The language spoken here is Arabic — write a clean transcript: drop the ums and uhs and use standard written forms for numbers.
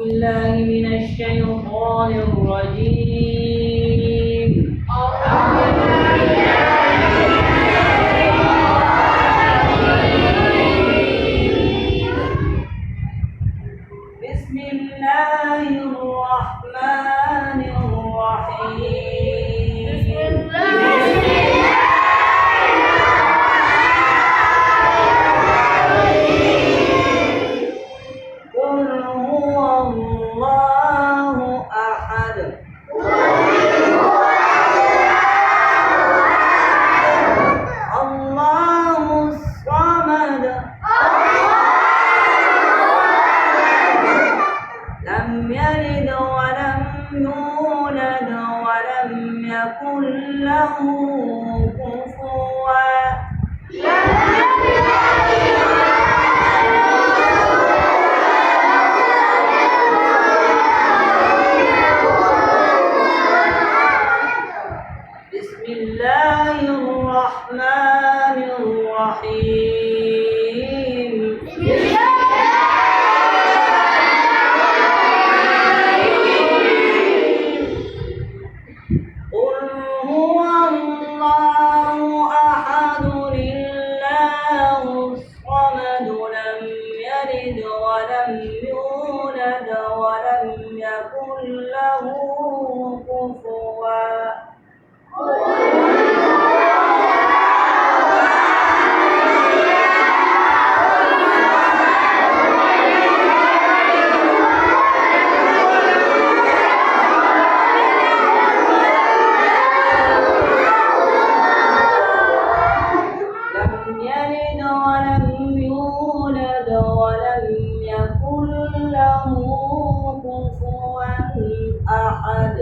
بالله من الشيطان الرجيم. بسم الله الرحمن الرحيم. قل هو الله أحد الله الصمد لم يلد ولم يولد ولم يكن له كفوا بسم الله الرحمن الرحيم. قل هو الله أحد الله الصمد لم يلد ولم يولد ولم يكن له كفوا يلد ولم يولد ولم يكن له كفوا أحد.